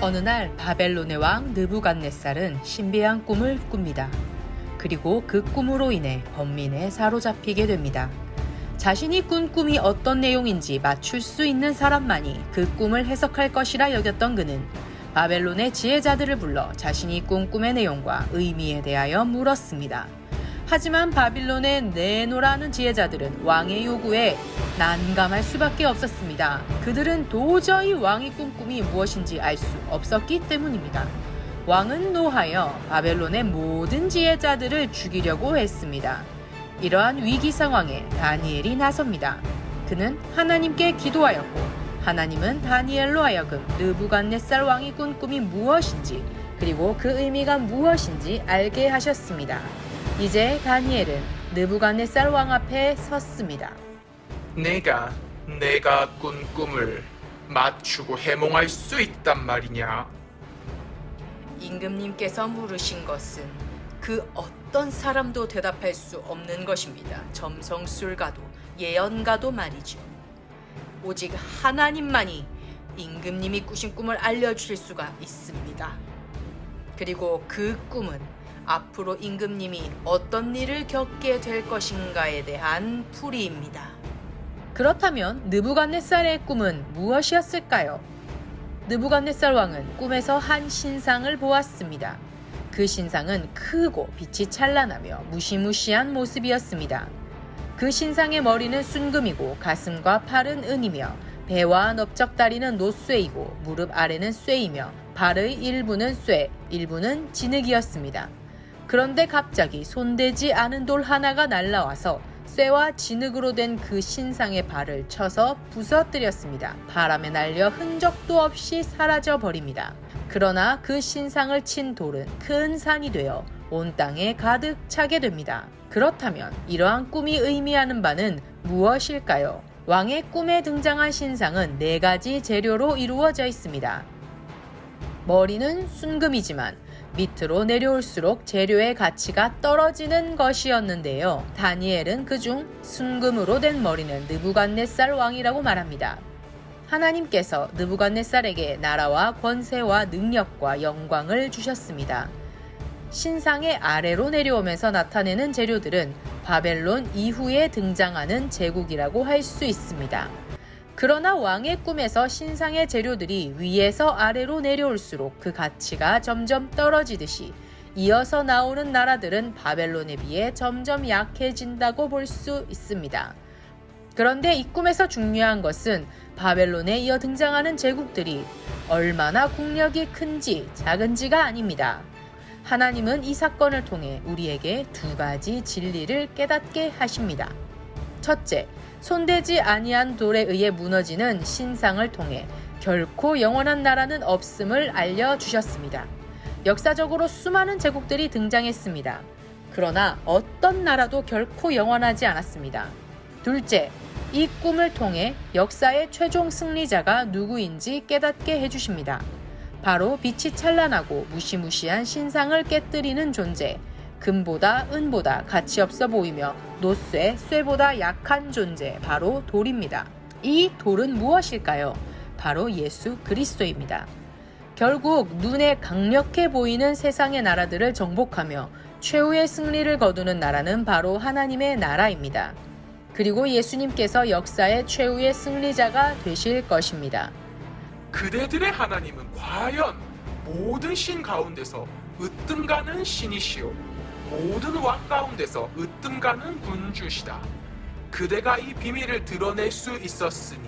어느 날 바벨론의 왕 느부갓네살은 신비한 꿈을 꿉니다. 그리고 그 꿈으로 인해 번민에 사로잡히게 됩니다. 자신이 꾼 꿈이 어떤 내용인지 맞출 수 있는 사람만이 그 꿈을 해석할 것이라 여겼던 그는 바벨론의 지혜자들을 불러 자신이 꾼 꿈의 내용과 의미에 대하여 물었습니다. 하지만 바빌론에 내놓으라는 지혜자들은 왕의 요구에 난감할 수밖에 없었습니다. 그들은 도저히 왕이 꾼 꿈이 무엇인지 알 수 없었기 때문입니다. 왕은 노하여 바벨론의 모든 지혜자들을 죽이려고 했습니다. 이러한 위기 상황에 다니엘이 나섭니다. 그는 하나님께 기도하였고 하나님은 다니엘로 하여금 느부갓네살 왕이 꾼 꿈이 무엇인지 그리고 그 의미가 무엇인지 알게 하셨습니다. 이제 다니엘은 느부갓네살 왕 앞에 섰습니다. 내가 꾼 꿈을 맞추고 해몽할 수 있단 말이냐? 임금님께서 물으신 것은 그 어떤 사람도 대답할 수 없는 것입니다. 점성술가도 예언가도 말이죠. 오직 하나님만이 임금님이 꾸신 꿈을 알려주실 수가 있습니다. 그리고 그 꿈은 앞으로 임금님이 어떤 일을 겪게 될 것인가에 대한 풀이입니다. 그렇다면 느부갓네살의 꿈은 무엇이었을까요? 느부갓네살 왕은 꿈에서 한 신상을 보았습니다. 그 신상은 크고 빛이 찬란하며 무시무시한 모습이었습니다. 그 신상의 머리는 순금이고 가슴과 팔은 은이며 배와 넓적다리는 노쇠이고 무릎 아래는 쇠이며 발의 일부는 쇠, 일부는 진흙이었습니다. 그런데 갑자기 손대지 않은 돌 하나가 날라와서 쇠와 진흙으로 된 그 신상의 발을 쳐서 부서뜨렸습니다. 바람에 날려 흔적도 없이 사라져 버립니다. 그러나 그 신상을 친 돌은 큰 산이 되어 온 땅에 가득 차게 됩니다. 그렇다면 이러한 꿈이 의미하는 바는 무엇일까요? 왕의 꿈에 등장한 신상은 4가지 재료로 이루어져 있습니다. 머리는 순금이지만 밑으로 내려올수록 재료의 가치가 떨어지는 것이었는데요. 다니엘은 그중 순금으로 된 머리는 느부갓네살 왕이라고 말합니다. 하나님께서 느부갓네살에게 나라와 권세와 능력과 영광을 주셨습니다. 신상의 아래로 내려오면서 나타내는 재료들은 바벨론 이후에 등장하는 제국이라고 할 수 있습니다. 그러나 왕의 꿈에서 신상의 재료들이 위에서 아래로 내려올수록 그 가치가 점점 떨어지듯이 이어서 나오는 나라들은 바벨론에 비해 점점 약해진다고 볼 수 있습니다. 그런데 이 꿈에서 중요한 것은 바벨론에 이어 등장하는 제국들이 얼마나 국력이 큰지 작은지가 아닙니다. 하나님은 이 사건을 통해 우리에게 2가지 진리를 깨닫게 하십니다. 첫째, 손대지 아니한 돌에 의해 무너지는 신상을 통해 결코 영원한 나라는 없음을 알려주셨습니다. 역사적으로 수많은 제국들이 등장했습니다. 그러나 어떤 나라도 결코 영원하지 않았습니다. 둘째, 이 꿈을 통해 역사의 최종 승리자가 누구인지 깨닫게 해주십니다. 바로 빛이 찬란하고 무시무시한 신상을 깨뜨리는 존재, 금보다 은보다 가치 없어 보이며 노쇠, 쇠보다 약한 존재, 바로 돌입니다. 이 돌은 무엇일까요? 바로 예수 그리스도입니다. 결국 눈에 강력해 보이는 세상의 나라들을 정복하며 최후의 승리를 거두는 나라는 바로 하나님의 나라입니다. 그리고 예수님께서 역사의 최후의 승리자가 되실 것입니다. 그대들의 하나님은 과연 모든 신 가운데서 으뜸가는 신이시오 모든 왕 가운데서 으뜸가는 군주시다. 그대가 이 비밀을 드러낼 수 있었으니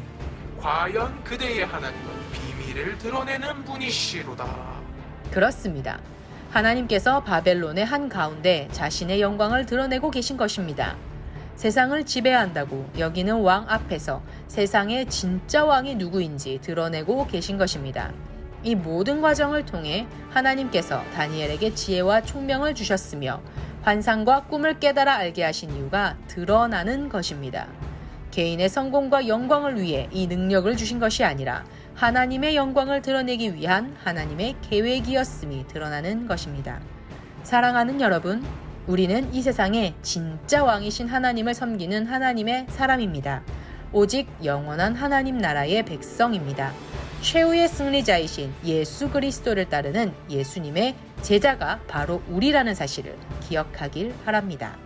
과연 그대의 하나님은 비밀을 드러내는 분이시로다. 그렇습니다. 하나님께서 바벨론의 한가운데 자신의 영광을 드러내고 계신 것입니다. 세상을 지배한다고 여기는 왕 앞에서 세상의 진짜 왕이 누구인지 드러내고 계신 것입니다. 이 모든 과정을 통해 하나님께서 다니엘에게 지혜와 총명을 주셨으며 환상과 꿈을 깨달아 알게 하신 이유가 드러나는 것입니다. 개인의 성공과 영광을 위해 이 능력을 주신 것이 아니라 하나님의 영광을 드러내기 위한 하나님의 계획이었음이 드러나는 것입니다. 사랑하는 여러분, 우리는 이 세상에 진짜 왕이신 하나님을 섬기는 하나님의 사람입니다. 오직 영원한 하나님 나라의 백성입니다. 최후의 승리자이신 예수 그리스도를 따르는 예수님의 제자가 바로 우리라는 사실을 기억하길 바랍니다.